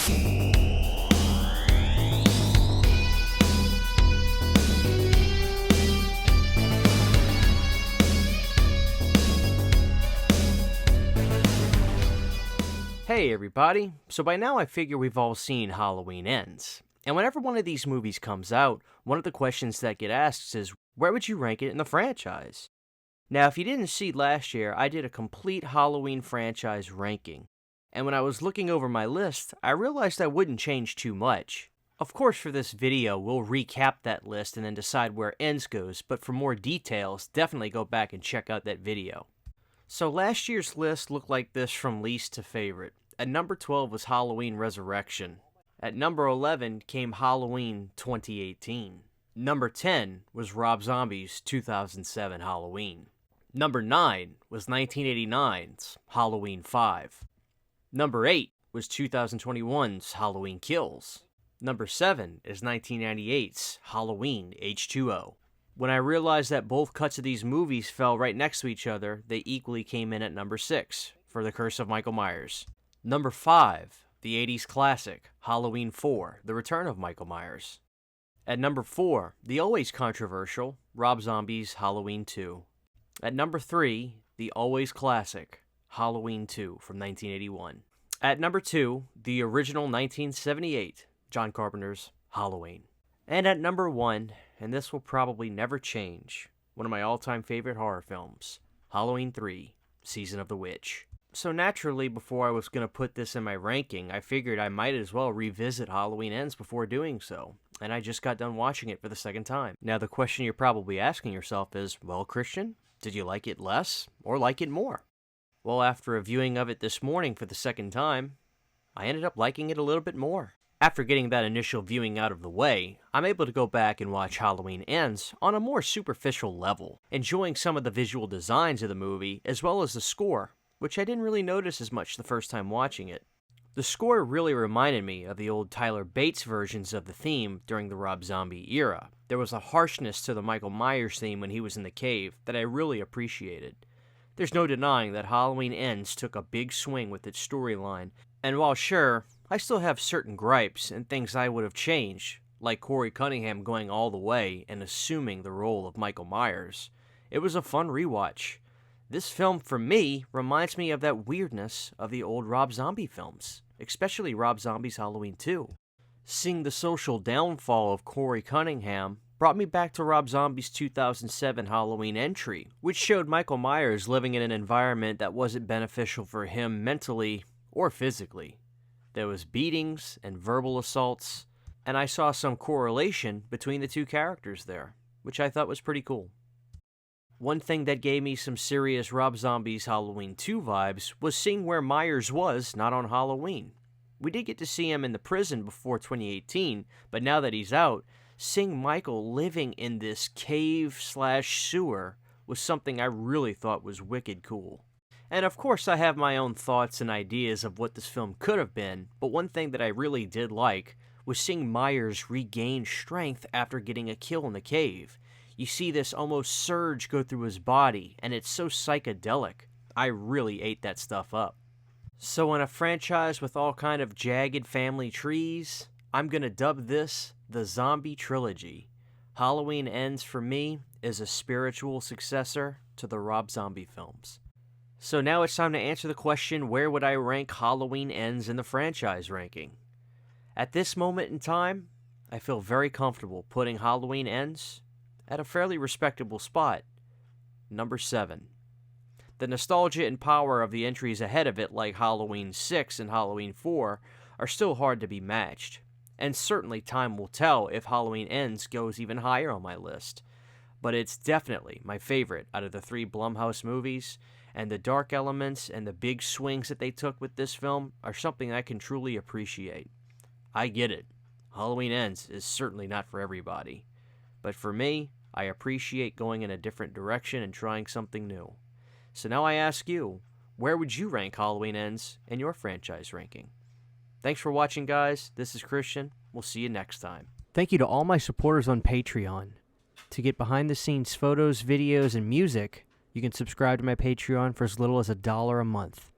Hey everybody, so by now I figure we've all seen Halloween Ends. And whenever one of these movies comes out, one of the questions that get asked is, where would you rank it in the franchise? Now if you didn't see last year, I did a complete Halloween franchise ranking. And when I was looking over my list, I realized I wouldn't change too much. Of course for this video, we'll recap that list and then decide where Ends goes, but for more details, definitely go back and check out that video. So last year's list looked like this from least to favorite. At number 12 was Halloween Resurrection. At number 11 came Halloween 2018. Number 10 was Rob Zombie's 2007 Halloween. Number 9 was 1989's Halloween 5. Number 8 was 2021's Halloween Kills. Number 7 is 1998's Halloween H2O. When I realized that both cuts of these movies fell right next to each other, they equally came in at number 6 for The Curse of Michael Myers. Number 5, the 80s classic, Halloween 4, The Return of Michael Myers. At number 4, the always controversial, Rob Zombie's Halloween 2. At number 3, the always classic, Halloween 2 from 1981. At number 2, the original 1978, John Carpenter's Halloween. And at number 1, and this will probably never change, one of my all-time favorite horror films, Halloween 3, Season of the Witch. So naturally, before I was going to put this in my ranking, I figured I might as well revisit Halloween Ends before doing so, and I just got done watching it for the second time. Now the question you're probably asking yourself is, well Christian, did you like it less or like it more? Well, after a viewing of it this morning for the second time, I ended up liking it a little bit more. After getting that initial viewing out of the way, I'm able to go back and watch Halloween Ends on a more superficial level, enjoying some of the visual designs of the movie as well as the score, which I didn't really notice as much the first time watching it. The score really reminded me of the old Tyler Bates versions of the theme during the Rob Zombie era. There was a harshness to the Michael Myers theme when he was in the cave that I really appreciated. There's no denying that Halloween Ends took a big swing with its storyline, and while sure, I still have certain gripes and things I would have changed, like Corey Cunningham going all the way and assuming the role of Michael Myers, it was a fun rewatch. This film, for me, reminds me of that weirdness of the old Rob Zombie films, especially Rob Zombie's Halloween 2. Seeing the social downfall of Corey Cunningham brought me back to Rob Zombie's 2007 Halloween entry, which showed Michael Myers living in an environment that wasn't beneficial for him mentally or physically. There was beatings and verbal assaults, and I saw some correlation between the two characters there, which I thought was pretty cool. One thing that gave me some serious Rob Zombie's Halloween 2 vibes was seeing where Myers was not on Halloween. We did get to see him in the prison before 2018, but now that he's out, seeing Michael living in this cave/sewer was something I really thought was wicked cool. And of course I have my own thoughts and ideas of what this film could have been, but one thing that I really did like was seeing Myers regain strength after getting a kill in the cave. You see this almost surge go through his body, and it's so psychedelic. I really ate that stuff up. So in a franchise with all kind of jagged family trees, I'm gonna dub this the Zombie Trilogy. Halloween Ends for me is a spiritual successor to the Rob Zombie films. So now it's time to answer the question, where would I rank Halloween Ends in the franchise ranking? At this moment in time, I feel very comfortable putting Halloween Ends at a fairly respectable spot, number 7. The nostalgia and power of the entries ahead of it, like Halloween 6 and Halloween 4, are still hard to be matched, and certainly time will tell if Halloween Ends goes even higher on my list. But it's definitely my favorite out of the 3 Blumhouse movies, and the dark elements and the big swings that they took with this film are something I can truly appreciate. I get it. Halloween Ends is certainly not for everybody. But for me, I appreciate going in a different direction and trying something new. So now I ask you, where would you rank Halloween Ends in your franchise ranking? Thanks for watching, guys. This is Christian. We'll see you next time. Thank you to all my supporters on Patreon. To get behind-the-scenes photos, videos, and music, you can subscribe to my Patreon for as little as $1 a month.